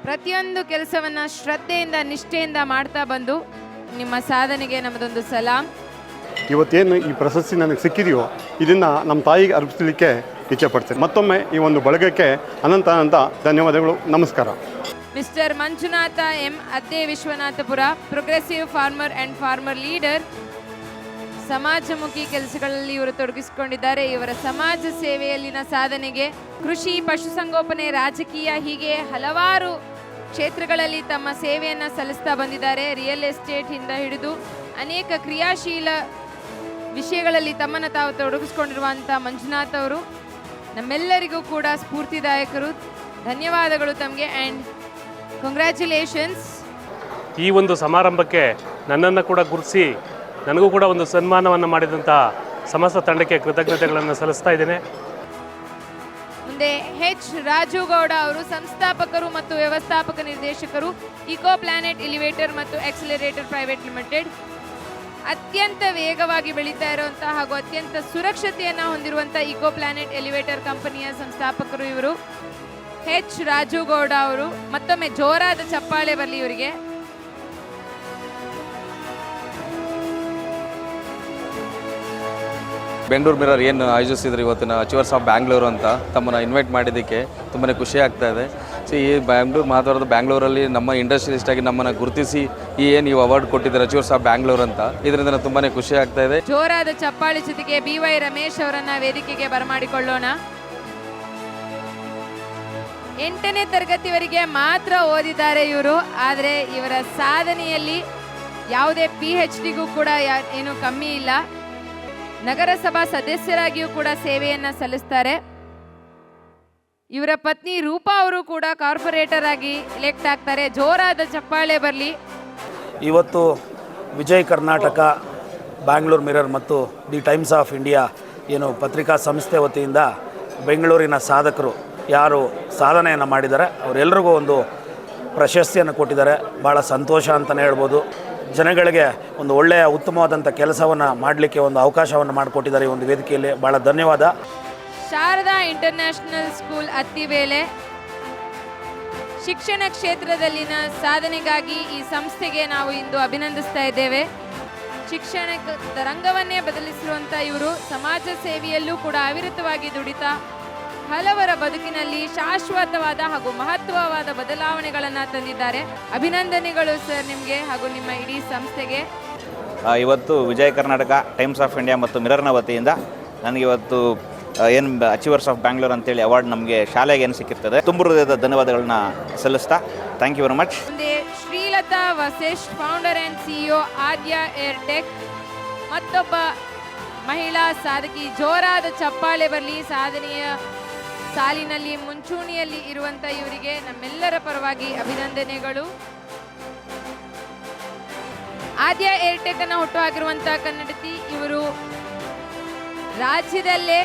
A: ಪ್ರತಿಯೊಂದು ಕೆಲಸವನ್ನು ಶ್ರದ್ಧೆಯಿಂದ ನಿಷ್ಠೆಯಿಂದ ಮಾಡ್ತಾ ಬಂದು ನಿಮ್ಮ ಸಾಧನೆಗೆ ನಮ್ಮದೊಂದು ಸಲಾಂ.
P: ಇವತ್ತೇನು ಈ ಪ್ರಶಸ್ತಿ ನನಗೆ ಸಿಕ್ಕಿದೆಯೋ ಇದನ್ನು ನಮ್ಮ ತಾಯಿಗೆ ಅರ್ಪಿಸಲಿಕ್ಕೆ ಇಚ್ಛೆಪಡ್ತೇನೆ. ಮತ್ತೊಮ್ಮೆ ಈ ಒಂದು ಬಳಗಕ್ಕೆ ಅನಂತ ಧನ್ಯವಾದಗಳು. ನಮಸ್ಕಾರ.
A: Mister Manjunatha M, Adde Vishwanathapura, progressive farmer and farmer leader. ಸಮಾಜಮುಖಿ ಕೆಲಸಗಳಲ್ಲಿ ಇವರು ತೊಡಗಿಸಿಕೊಂಡಿದ್ದಾರೆ. ಇವರ ಸಮಾಜ ಸೇವೆಯಲ್ಲಿನ ಸಾಧನೆಗೆ ಕೃಷಿ, ಪಶುಸಂಗೋಪನೆ, ರಾಜಕೀಯ, ಹೀಗೆ ಹಲವಾರು ಕ್ಷೇತ್ರಗಳಲ್ಲಿ ತಮ್ಮ ಸೇವೆಯನ್ನು ಸಲ್ಲಿಸ್ತಾ ಬಂದಿದ್ದಾರೆ. ರಿಯಲ್ ಎಸ್ಟೇಟಿಂದ ಹಿಡಿದು ಅನೇಕ ಕ್ರಿಯಾಶೀಲ ವಿಷಯಗಳಲ್ಲಿ ತಮ್ಮನ್ನು ತಾವು ತೊಡಗಿಸ್ಕೊಂಡಿರುವಂಥ ಮಂಜುನಾಥ್ ಅವರು ನಮ್ಮೆಲ್ಲರಿಗೂ ಕೂಡ ಸ್ಫೂರ್ತಿದಾಯಕರು. ಧನ್ಯವಾದಗಳು ತಮಗೆ ಆ್ಯಂಡ್ ಕಂಗ್ರ್ಯಾಚುಲೇಷನ್ಸ್.
Q: ಈ ಒಂದು ಸಮಾರಂಭಕ್ಕೆ ನನ್ನನ್ನು ಕೂಡ ಗುರುತಿಸಿ ನನಗೂ ಕೂಡ ಒಂದು ಸನ್ಮಾನವನ್ನು ಮಾಡಿದಂಥ ಸಮಸ್ತ ತಂಡಕ್ಕೆ ಕೃತಜ್ಞತೆಗಳನ್ನು ಸಲ್ಲಿಸ್ತಾ ಇದ್ದೇನೆ.
A: ಮುಂದೆ H ರಾಜುಗೌಡ ಅವರು, ಸಂಸ್ಥಾಪಕರು ಮತ್ತು ವ್ಯವಸ್ಥಾಪಕ ನಿರ್ದೇಶಕರು, ಇಕೋ ಪ್ಲಾನೆಟ್ ಎಲಿವೇಟರ್ ಮತ್ತು ಆಕ್ಸಿಲರೇಟರ್ ಪ್ರೈವೇಟ್ ಲಿಮಿಟೆಡ್. ಅತ್ಯಂತ ವೇಗವಾಗಿ ಬೆಳೀತಾ ಇರುವಂಥ ಹಾಗೂ ಅತ್ಯಂತ ಸುರಕ್ಷತೆಯನ್ನು ಹೊಂದಿರುವಂಥ ಇಕೋ ಪ್ಲಾನೆಟ್ ಎಲಿವೇಟರ್ ಕಂಪನಿಯ ಸಂಸ್ಥಾಪಕರು ಇವರು H ರಾಜುಗೌಡ ಅವರು. ಮತ್ತೊಮ್ಮೆ ಜೋರಾದ ಚಪ್ಪಾಳೆ ಬರಲಿ ಇವರಿಗೆ.
R: ಬೆಂಗಳೂರು ಮಿರರ್ ಏನು ಆಯೋಜಿಸಿದ್ರು ಇವತ್ತಿನ ಅಚೀವರ್ಸ್ ಆಫ್ ಬ್ಯಾಂಗ್ಳೂರು ಅಂತ ತಮ್ಮನ್ನು ಇನ್ವೈಟ್ ಮಾಡಿದ್ದಕ್ಕೆ ತುಂಬಾ ಖುಷಿ ಆಗ್ತಾ ಇದೆ. ಸೊ ಈ ಮಾತಾಡೋದು ಬ್ಯಾಂಗ್ಳೂರಲ್ಲಿ ನಮ್ಮ ಇಂಡಸ್ಟ್ರಿಯಲಿಸ್ಟ್ ಆಗಿ ನಮ್ಮನ್ನು ಗುರುತಿಸಿ ಏನು ನೀವು ಅವಾರ್ಡ್ ಕೊಟ್ಟಿದ್ದಾರೆ ಅಚೀವರ್ಸ್ ಆಫ್ ಬ್ಯಾಂಗ್ಳೂರು ಅಂತ, ಇದರಿಂದ ತುಂಬಾ ಖುಷಿ ಆಗ್ತಾ ಇದೆ.
A: ಜೋರಾದ ಚಪ್ಪಾಳೆ ಜೊತೆಗೆ BY ರಮೇಶ್ ಅವರನ್ನ ವೇದಿಕೆಗೆ ಬರಮಾಡಿಕೊಳ್ಳೋಣ. 8ನೇ ತರಗತಿವರೆಗೆ ಮಾತ್ರ ಓದಿದ್ದಾರೆ ಇವರು, ಆದರೆ ಇವರ ಸಾಧನೆಯಲ್ಲಿ ಯಾವುದೇ PhDಗೂ ಕೂಡ ಏನು ಕಮ್ಮಿ ಇಲ್ಲ. ನಗರಸಭಾ ಸದಸ್ಯರಾಗಿಯೂ ಕೂಡ ಸೇವೆಯನ್ನು ಸಲ್ಲಿಸ್ತಾರೆ. ಇವರ ಪತ್ನಿ ರೂಪಾ ಅವರು ಕೂಡ ಕಾರ್ಪೊರೇಟರ್ ಆಗಿ ಎಲೆಕ್ಟ್ ಆಗ್ತಾರೆ. ಜೋರಾದ ಚಪ್ಪಾಳೆ ಬರಲಿ.
J: ಇವತ್ತು ವಿಜಯ್ ಕರ್ನಾಟಕ, ಬ್ಯಾಂಗ್ಳೂರ್ ಮಿರರ್ ಮತ್ತು ದಿ ಟೈಮ್ಸ್ ಆಫ್ ಇಂಡಿಯಾ ಏನು ಪತ್ರಿಕಾ ಸಂಸ್ಥೆ ವತಿಯಿಂದ ಬೆಂಗಳೂರಿನ ಸಾಧಕರು ಯಾರು ಸಾಧನೆಯನ್ನು ಮಾಡಿದ್ದಾರೆ ಅವರೆಲ್ಲರಿಗೂ ಒಂದು ಪ್ರಶಸ್ತಿಯನ್ನು ಕೊಟ್ಟಿದ್ದಾರೆ. ಭಾಳ ಸಂತೋಷ ಅಂತಲೇ ಹೇಳ್ಬೋದು. ಜನಗಳಿಗೆ ಒಂದು ಒಳ್ಳೆಯ ಉತ್ತಮವಾದಂಥ ಕೆಲಸವನ್ನು ಮಾಡಲಿಕ್ಕೆ ಒಂದು ಅವಕಾಶವನ್ನು ಮಾಡಿಕೊಟ್ಟಿದ್ದಾರೆ ಈ ಒಂದು ವೇದಿಕೆಯಲ್ಲಿ. ಭಾಳ ಧನ್ಯವಾದ.
A: ಶಾರದಾ ಇಂಟರ್ನ್ಯಾಷನಲ್ ಸ್ಕೂಲ್ ಅತ್ತಿಬೇಲೆ ಶಿಕ್ಷಣ ಕ್ಷೇತ್ರದಲ್ಲಿನ ಸಾಧನೆಗಾಗಿ ಈ ಸಂಸ್ಥೆಗೆ ನಾವು ಇಂದು ಅಭಿನಂದಿಸ್ತಾ ಇದ್ದೇವೆ. ಶಿಕ್ಷಣದ ರಂಗವನ್ನೇ ಬದಲಿಸಿರುವಂಥ ಇವರು ಸಮಾಜ ಸೇವೆಯಲ್ಲೂ ಕೂಡ ಅವಿರತವಾಗಿ ದುಡಿತಾ ಹಲವರ ಬದುಕಿನಲ್ಲಿ ಶಾಶ್ವತವಾದ ಹಾಗೂ ಮಹತ್ವವಾದ ಬದಲಾವಣೆಗಳನ್ನು ತಂದಿದ್ದಾರೆ. ಅಭಿನಂದನೆಗಳು ಸರ್ ನಿಮಗೆ ಹಾಗೂ ನಿಮ್ಮ ಇಡೀ ಸಂಸ್ಥೆಗೆ.
S: ಇವತ್ತು Vijaya Karnataka, times of India ಮತ್ತು ಮಿರರ್ನ ವತಿಯಿಂದ ನನಗೆ ಇವತ್ತು ಏನು ಅಚೀವರ್ಸ್ ಆಫ್ ಬ್ಯಾಂಗ್ಳೂರ್ ಅಂತೇಳಿ ಅವಾರ್ಡ್ ನಮಗೆ ಶಾಲೆಗೆ ಏನು ಸಿಕ್ಕಿರ್ತದೆ. ತುಂಬ ಹೃದಯದ ಧನ್ಯವಾದಗಳನ್ನ ಸಲ್ಲಿಸ್ತಾ ಥ್ಯಾಂಕ್ ಯು ವೆರಿ ಮಚ್.
A: ಮುಂದೆ Srilatha Vasisht, founder and CEO Adya Airtech, ಮತ್ತೊಬ್ಬ ಮಹಿಳಾ ಸಾಧಕಿ. ಜೋರಾದ ಚಪ್ಪಾಳೆ ಬರಲಿ. ಸಾಧನೆಯ ಸಾಲಿನಲ್ಲಿ ಮುಂಚೂಣಿಯಲ್ಲಿ ಇರುವಂಥ ಇವರಿಗೆ ನಮ್ಮೆಲ್ಲರ ಪರವಾಗಿ ಅಭಿನಂದನೆಗಳು. ಆದ್ಯ ಏರ್ಟೆಕ್ ಅನ್ನು ಹುಟ್ಟುಹಾಕಿರುವಂಥ ಕನ್ನಡತಿ ಇವರು ರಾಜ್ಯದಲ್ಲೇ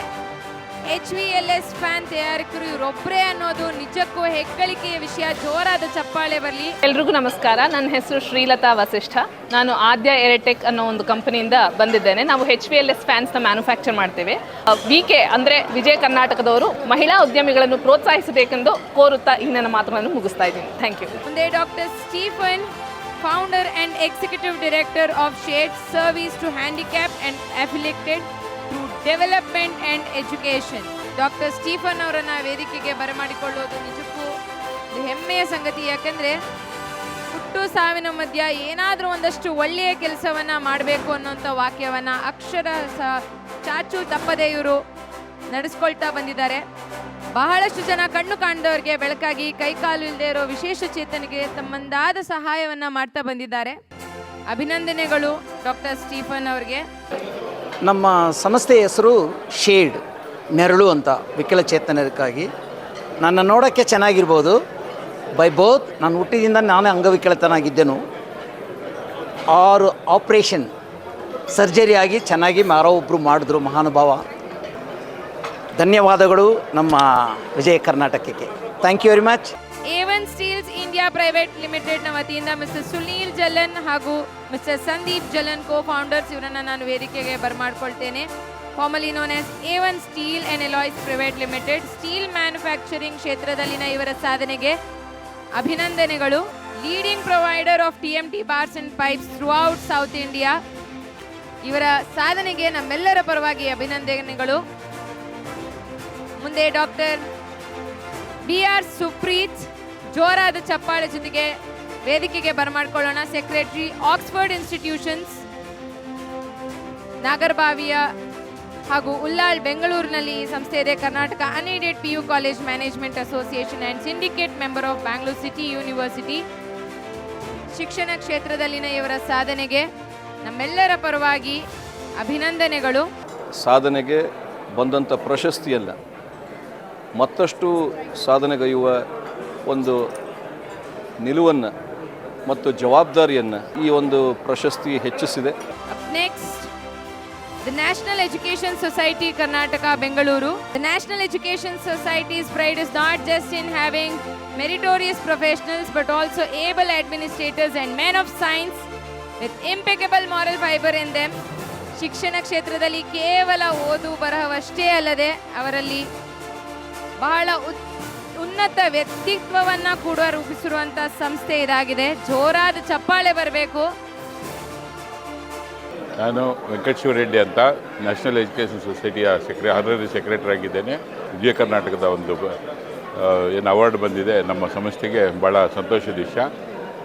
A: HVLS ಫ್ಯಾನ್ ತಯಾರಕರು ಇವರೊಬ್ಬರೇ ಅನ್ನೋದು ನಿಜಕ್ಕೂ ಹೆಗ್ಗಳಿಕೆಯ ವಿಷಯ. ಜೋರಾದ ಚಪ್ಪಾಳೆ ಬರಲಿ.
T: ಎಲ್ರಿಗೂ ನಮಸ್ಕಾರ. ನನ್ನ ಹೆಸರು ಶ್ರೀಲತಾ ವಸಿಷ್ಠ. ನಾನು ಆದ್ಯ ಏರ್ಟೆಕ್ ಅನ್ನೋ ಒಂದು ಕಂಪನಿಯಿಂದ ಬಂದಿದ್ದೇನೆ. ನಾವು HVLS ಫ್ಯಾನ್ಸ್ನ ಮ್ಯಾನುಫ್ಯಾಕ್ಚರ್ ಮಾಡ್ತೇವೆ. VK ಅಂದರೆ ವಿಜಯ ಕರ್ನಾಟಕದವರು ಮಹಿಳಾ ಉದ್ಯಮಿಗಳನ್ನು ಪ್ರೋತ್ಸಾಹಿಸಬೇಕೆಂದು ಕೋರುತ್ತಾ ಈ ನನ್ನ ಮಾತುಗಳನ್ನು ಮುಗಿಸ್ತಾ ಇದ್ದೀನಿ. Thank you.
A: ಮುಂದೆ doctor Stephen, founder and executive director of shade service to handicap and affiliated through development and education. Doctor Stephen ಅವರನ್ನು ವೇದಿಕೆಗೆ ಬರಮಾಡಿಕೊಳ್ಳುವುದು ನಿಜಕ್ಕೂ ಹೆಮ್ಮೆಯ ಸಂಗತಿ. ಯಾಕೆಂದರೆ ಹುಟ್ಟು ಸಾವಿನ ಮಧ್ಯ ಏನಾದರೂ ಒಂದಷ್ಟು ಒಳ್ಳೆಯ ಕೆಲಸವನ್ನು ಮಾಡಬೇಕು ಅನ್ನೋಂಥ ವಾಕ್ಯವನ್ನು ಅಕ್ಷರ ಚಾಚು ತಪ್ಪದೆ ಇವರು ನಡೆಸ್ಕೊಳ್ತಾ ಬಂದಿದ್ದಾರೆ. ಬಹಳಷ್ಟು ಜನ ಕಣ್ಣು ಕಾಣದವ್ರಿಗೆ ಬೆಳಕಾಗಿ, ಕೈಕಾಲು ಇಲ್ಲದೆ ಇರೋ ವಿಶೇಷ ಚೇತನಿಗೆ ತಮ್ಮಂದಾದ ಸಹಾಯವನ್ನು ಮಾಡ್ತಾ ಬಂದಿದ್ದಾರೆ. ಅಭಿನಂದನೆಗಳು ಡಾಕ್ಟರ್ ಸ್ಟೀಫನ್ ಅವರಿಗೆ.
U: ನಮ್ಮ ಸಂಸ್ಥೆಯ ಹೆಸರು ಶೇಡ್, ನೆರಳು ಅಂತ, ವಿಕಲಚೇತನರಿಗಾಗಿ. ನನ್ನ ನೋಡೋಕ್ಕೆ ಚೆನ್ನಾಗಿರ್ಬೋದು ಬೈ ಬೋತ್. ನಾನು ಹುಟ್ಟಿದಿಂದ ನಾನೇ ಅಂಗವಿಕಲತನಾಗಿದ್ದೆನು. 6 ಆಪ್ರೇಷನ್ ಸರ್ಜರಿ ಆಗಿ ಚೆನ್ನಾಗಿ ಯಾರೋ ಒಬ್ಬರು ಮಾಡಿದ್ರು ಮಹಾನುಭಾವ. ಧನ್ಯವಾದಗಳು ನಮ್ಮ ವಿಜಯ ಕರ್ನಾಟಕಕ್ಕೆ. Thank you very much.
A: A1 steels India private ಲಿಮಿಟೆಡ್ನ ವತಿಯಿಂದ ಮಿಸ್ಟರ್ ಸುನೀಲ್ ಜಲನ್ ಹಾಗೂ ಮಿಸ್ಟರ್ ಸಂದೀಪ್ ಜಲನ್ ಕೋ-ಫೌಂಡರ್ಸ್ ಇವರನ್ನು ನಾನು ವೇದಿಕೆಗೆ ಬರಮಾಡ್ಕೊಳ್ತೇನೆ. Formerly known as A1 steel and alloys private limited. Steel manufacturing ಕ್ಷೇತ್ರದಲ್ಲಿನ ಇವರ ಸಾಧನೆಗೆ ಅಭಿನಂದನೆಗಳು. Leading provider of TMT bars and pipes throughout south India. ಇವರ ಸಾಧನೆಗೆ ನಮ್ಮೆಲ್ಲರ ಪರವಾಗಿ ಅಭಿನಂದನೆಗಳು. ಮುಂದೆ ಡಾಕ್ಟರ್ BR ಸುಪ್ರೀತ್. ಜೋರಾದ ಚಪ್ಪಾಳೆ ಜೊತೆಗೆ ವೇದಿಕೆಗೆ ಬರಮಾಡ್ಕೊಳ್ಳೋಣ. ಸೆಕ್ರೆಟರಿ, ಆಕ್ಸ್ಫರ್ಡ್ ಇನ್ಸ್ಟಿಟ್ಯೂಷನ್ಸ್, ನಾಗರಬಾವಿಯ ಹಾಗೂ ಉಲ್ಲಾಳ್, ಬೆಂಗಳೂರಿನಲ್ಲಿ ಈ ಸಂಸ್ಥೆ ಇದೆ. Karnataka unaided PU college management association and syndicate member of Bangalore city university. ಶಿಕ್ಷಣ ಕ್ಷೇತ್ರದಲ್ಲಿನ ಇವರ ಸಾಧನೆಗೆ ನಮ್ಮೆಲ್ಲರ ಪರವಾಗಿ ಅಭಿನಂದನೆಗಳು.
V: ಸಾಧನೆಗೆ ಬಂದಂಥ ಪ್ರಶಸ್ತಿಯಲ್ಲ, ಮತ್ತಷ್ಟು ಸಾಧನೆಗೈಯುವ ಒಂದು ನಿಲುವನ್ನು ಮತ್ತು ಜವಾಬ್ದಾರಿಯನ್ನು ಈ ಒಂದು ಪ್ರಶಸ್ತಿ ಹೆಚ್ಚಿಸಿದೆ.
A: Next, the national education society Karnataka Bengaluru. The national education society's pride is not just in having meritorious professionals but also able administrators and men of science with impeccable moral fiber in them. ಶಿಕ್ಷಣ ಕ್ಷೇತ್ರದಲ್ಲಿ ಕೇವಲ ಓದು ಬರಹವಷ್ಟೇ ಅಲ್ಲದೆ ಅವರಲ್ಲಿ ಬಹಳ ಉನ್ನತ ವ್ಯಕ್ತಿತ್ವವನ್ನು ಕೂಡ ರೂಪಿಸಿರುವಂಥ ಸಂಸ್ಥೆ ಇದಾಗಿದೆ. ಜೋರಾದ ಚಪ್ಪಾಳೆ ಬರಬೇಕು.
B: ನಾನು ವೆಂಕಟೇಶ್ವರ ರೆಡ್ಡಿ ಅಂತ ನ್ಯಾಷನಲ್ ಎಜುಕೇಷನ್ ಸೊಸೈಟಿಯ ಆನರರಿ ಸೆಕ್ರೆಟರಿ ಆಗಿದ್ದೇನೆ. ವಿಜಯ ಕರ್ನಾಟಕದ ಒಂದು ಏನು ಅವಾರ್ಡ್ ಬಂದಿದೆ ನಮ್ಮ ಸಂಸ್ಥೆಗೆ ಭಾಳ ಸಂತೋಷದ ವಿಷಯ.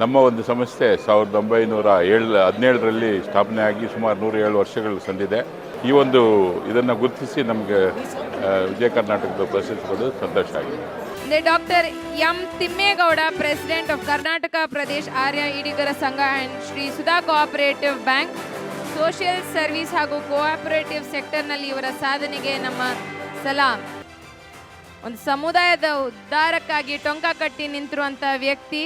B: ನಮ್ಮ ಒಂದು ಸಂಸ್ಥೆ 1917ರಲ್ಲಿ ಸ್ಥಾಪನೆ ಆಗಿ ಸುಮಾರು 107 ವರ್ಷಗಳು ಸಂದಿದೆ. ಈ ಒಂದು ಇದನ್ನು ಗುರುತಿಸಿ ನಮಗೆ ವಿಜಯ ಕರ್ನಾಟಕದ ಪ್ರಶಸ್ತಿ ಕೊಡೋದು ಸಂತೋಷ ಆಗಿದೆ.
A: Doctor M Thimmegowda, president of Karnataka Pradesh Arya ಈಡಿಗರ ಸಂಘ and Shri Sudha cooperative bank social service ಹಾಗೂ ಕೋಆಪರೇಟಿವ್ ಸೆಕ್ಟರ್ನಲ್ಲಿ ಇವರ ಸಾಧನೆಗೆ ನಮ್ಮ ಸಲಾಂ. ಒಂದು ಸಮುದಾಯದ ಉದ್ಧಾರಕ್ಕಾಗಿ ಟೊಂಕ ಕಟ್ಟಿ ನಿಂತಿರುವಂಥ ವ್ಯಕ್ತಿ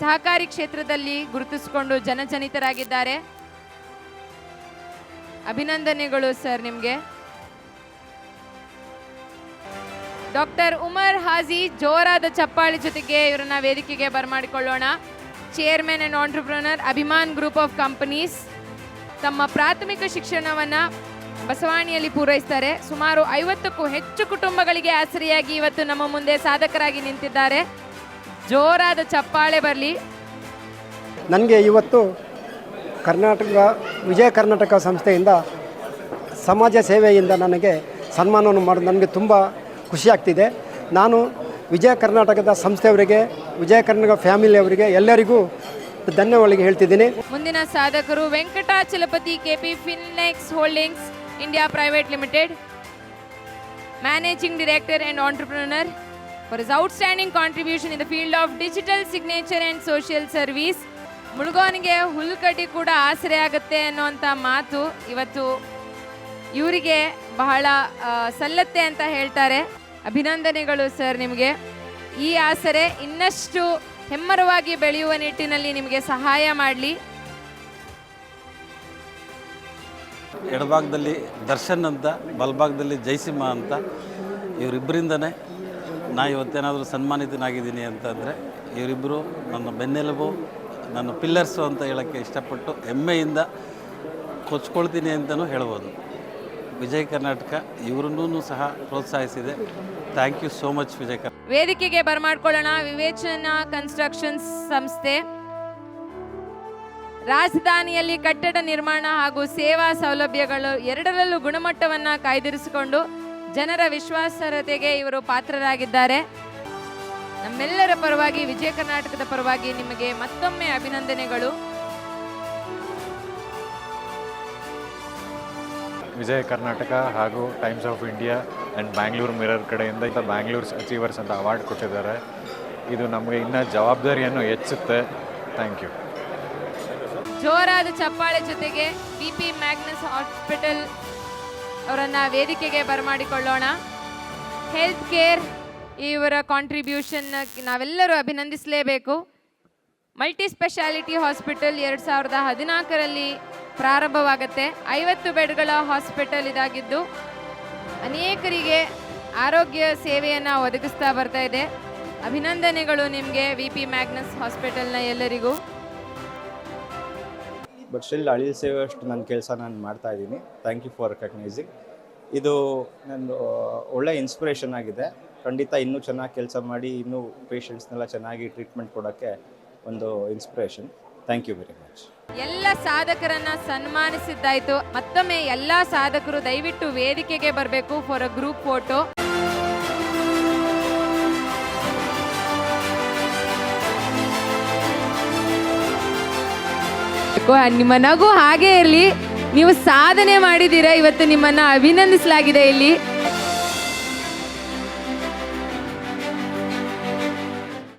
A: ಸಹಕಾರಿ ಕ್ಷೇತ್ರದಲ್ಲಿ ಗುರುತಿಸಿಕೊಂಡು ಜನಜನಿತರಾಗಿದ್ದಾರೆ. ಅಭಿನಂದನೆಗಳು ಸರ್ ನಿಮಗೆ. ಡಾಕ್ಟರ್ ಉಮರ್ ಹಾಜಿ, ಜೋರಾದ ಚಪ್ಪಾಳಿ ಜೊತೆಗೆ ಇವರನ್ನ ವೇದಿಕೆಗೆ ಬರಮಾಡಿಕೊಳ್ಳೋಣ. Chairman and entrepreneur, Abhiman group of companies. ತಮ್ಮ ಪ್ರಾಥಮಿಕ ಶಿಕ್ಷಣವನ್ನು ಬಸವಾಣಿಯಲ್ಲಿ ಪೂರೈಸ್ತಾರೆ. ಸುಮಾರು 50ಕ್ಕೂ ಹೆಚ್ಚು ಕುಟುಂಬಗಳಿಗೆ ಆಸರೆಯಾಗಿ ಇವತ್ತು ನಮ್ಮ ಮುಂದೆ ಸಾಧಕರಾಗಿ ನಿಂತಿದ್ದಾರೆ. ಜೋರಾದ ಚಪ್ಪಾಳೆ ಬರಲಿ.
I: ನನಗೆ ಇವತ್ತು ವಿಜಯ ಕರ್ನಾಟಕ ಸಂಸ್ಥೆಯಿಂದ ಸಮಾಜ ಸೇವೆಯಿಂದ ನನಗೆ ಸನ್ಮಾನವನ್ನು ಮಾಡೋದು ನನಗೆ ತುಂಬ ಖುಷಿಯಾಗ್ತಿದೆ. ನಾನು ವಿಜಯ ಕರ್ನಾಟಕದ ಸಂಸ್ಥೆಯವರಿಗೆ, ವಿಜಯ ಕರ್ನಾಟಕ ಫ್ಯಾಮಿಲಿಯವರಿಗೆ ಎಲ್ಲರಿಗೂ ಧನ್ಯವಾದ ಹೇಳ್ತಿದ್ದೀನಿ.
A: ಮುಂದಿನ ಸಾಧಕರು Venkatachalapathi, KP Finnex holdings India private limited, managing director and entrepreneur for his outstanding contribution in the field of digital signature and social service. ಮುಳುಗೋನಿಗೆ ಹುಲ್ಕಡ್ಡಿ ಕೂಡ ಆಸರೆ ಆಗುತ್ತೆ ಅನ್ನುವಂಥ ಮಾತು ಇವತ್ತು ಇವರಿಗೆ ಬಹಳ ಸಲ್ಲತ್ತೆ ಅಂತ ಹೇಳ್ತಾರೆ. ಅಭಿನಂದನೆಗಳು ಸರ್ ನಿಮಗೆ. ಈ ಆಸರೆ ಇನ್ನಷ್ಟು ಹೆಮ್ಮರವಾಗಿ ಬೆಳೆಯುವ ನಿಟ್ಟಿನಲ್ಲಿ ನಿಮಗೆ ಸಹಾಯ ಮಾಡಲಿ.
C: ಎಡಭಾಗದಲ್ಲಿ ದರ್ಶನ್ ಅಂತ, ಬಲಭಾಗದಲ್ಲಿ ಜಯಸಿಂಹ ಅಂತ, ಇವರಿಬ್ಬರಿಂದನೇ ನಾ ಇವತ್ತೇನಾದರೂ ಸನ್ಮಾನಿತನಾಗಿದ್ದೀನಿ ಅಂತಂದರೆ ಇವರಿಬ್ಬರು ನನ್ನ ಬೆನ್ನೆಲುಬು, ನನ್ನ ಪಿಲ್ಲರ್ಸು ಅಂತ ಹೇಳೋಕ್ಕೆ ಇಷ್ಟಪಟ್ಟು ಹೆಮ್ಮೆಯಿಂದ ಕೊಚ್ಕೊಳ್ತೀನಿ ಅಂತಲೂ ಹೇಳ್ಬೋದು. ವಿಜಯ ಕರ್ನಾಟಕ ಇವರನ್ನೂ ಸಹ ಪ್ರೋತ್ಸಾಹಿಸಿದೆ. Thank you so much Vijaya Karnataka.
A: ವೇದಿಕೆಗೆ ಬರಮಾಡ್ಕೊಳ್ಳೋಣ ವಿವೇಚನಾ ಕನ್ಸ್ಟ್ರಕ್ಷನ್ಸ್ ಸಂಸ್ಥೆ. ರಾಜಧಾನಿಯಲ್ಲಿ ಕಟ್ಟಡ ನಿರ್ಮಾಣ ಹಾಗೂ ಸೇವಾ ಸೌಲಭ್ಯಗಳು ಎರಡರಲ್ಲೂ ಗುಣಮಟ್ಟವನ್ನು ಕಾಯ್ದಿರಿಸಿಕೊಂಡು ಜನರ ವಿಶ್ವಾಸಾರ್ಹತೆಗೆ ಇವರು ಪಾತ್ರರಾಗಿದ್ದಾರೆ. ನಮ್ಮೆಲ್ಲರ ಪರವಾಗಿ, ವಿಜಯ ಕರ್ನಾಟಕದ ಪರವಾಗಿ ನಿಮಗೆ ಮತ್ತೊಮ್ಮೆ ಅಭಿನಂದನೆಗಳು.
W: ವಿಜಯ ಕರ್ನಾಟಕ ಹಾಗೂ times of India and Bangalore mirror ಕಡೆಯಿಂದ ಬ್ಯಾಂಗ್ಳೂರ್ ಅಚೀವರ್ಸ್ ಅಂತ ಅವಾರ್ಡ್ ಕೊಟ್ಟಿದ್ದಾರೆ. ಇದು ನಮಗೆ ಇನ್ನೂ ಜವಾಬ್ದಾರಿಯನ್ನು ಹೆಚ್ಚುತ್ತೆ. Thank you.
A: ಜೋರಾದ ಚಪ್ಪಾಳೆ ಜೊತೆಗೆ BP ಮ್ಯಾಗ್ನಸ್ ಹಾಸ್ಪಿಟಲ್ ಅವರನ್ನು ವೇದಿಕೆಗೆ ಬರಮಾಡಿಕೊಳ್ಳೋಣ. ಹೆಲ್ತ್ ಕೇರ್ ಇವರ ಕಾಂಟ್ರಿಬ್ಯೂಷನ್ ನಾವೆಲ್ಲರೂ ಅಭಿನಂದಿಸಲೇಬೇಕು. ಮಲ್ಟಿ ಸ್ಪೆಷಾಲಿಟಿ ಹಾಸ್ಪಿಟಲ್ 2014ರಲ್ಲಿ ಪ್ರಾರಂಭವಾಗುತ್ತೆ. 50 ಬೆಡ್ಗಳ ಹಾಸ್ಪಿಟಲ್ ಇದಾಗಿದ್ದು ಅನೇಕರಿಗೆ ಆರೋಗ್ಯ ಸೇವೆಯನ್ನು ಒದಗಿಸ್ತಾ ಬರ್ತಾ ಇದೆ. ಅಭಿನಂದನೆಗಳು ನಿಮಗೆ BP ಮ್ಯಾಗ್ನಸ್ ಹಾಸ್ಪಿಟಲ್ನ ಎಲ್ಲರಿಗೂ.
X: ಬಟ್ ಸ್ಟಿಲ್ ಅಳಿಲ್ ಸೇವೆಯಷ್ಟು ನನ್ನ ಕೆಲಸ ನಾನು ಮಾಡ್ತಾಯಿದ್ದೀನಿ. Thank you for recognising. ಇದು ನನ್ನ ಒಳ್ಳೆ ಇನ್ಸ್ಪಿರೇಷನ್ ಆಗಿದೆ. ಖಂಡಿತ ಇನ್ನೂ ಚೆನ್ನಾಗಿ ಕೆಲಸ ಮಾಡಿ ಇನ್ನೂ ಪೇಷಂಟ್ಸ್ನೆಲ್ಲ ಚೆನ್ನಾಗಿ ಟ್ರೀಟ್ಮೆಂಟ್ ಕೊಡೋಕ್ಕೆ ಒಂದು inspiration. Thank you very much.
A: ಎಲ್ಲ ಸಾಧಕರನ್ನು ಸನ್ಮಾನಿಸಿದ್ದಾಯಿತು. ಮತ್ತೊಮ್ಮೆ ಎಲ್ಲ ಸಾಧಕರು ದಯವಿಟ್ಟು ವೇದಿಕೆಗೆ ಬರಬೇಕು ಫಾರ್ ಅ ಗ್ರೂಪ್ ಫೋಟೋ. ನಿಮ್ಮ ನಗು ಹಾಗೆ ಇರಲಿ. ನೀವು ಸಾಧನೆ ಮಾಡಿದ್ದೀರಾ, ಇವತ್ತು ನಿಮ್ಮನ್ನು ಅಭಿನಂದಿಸಲಾಗಿದೆ ಇಲ್ಲಿ.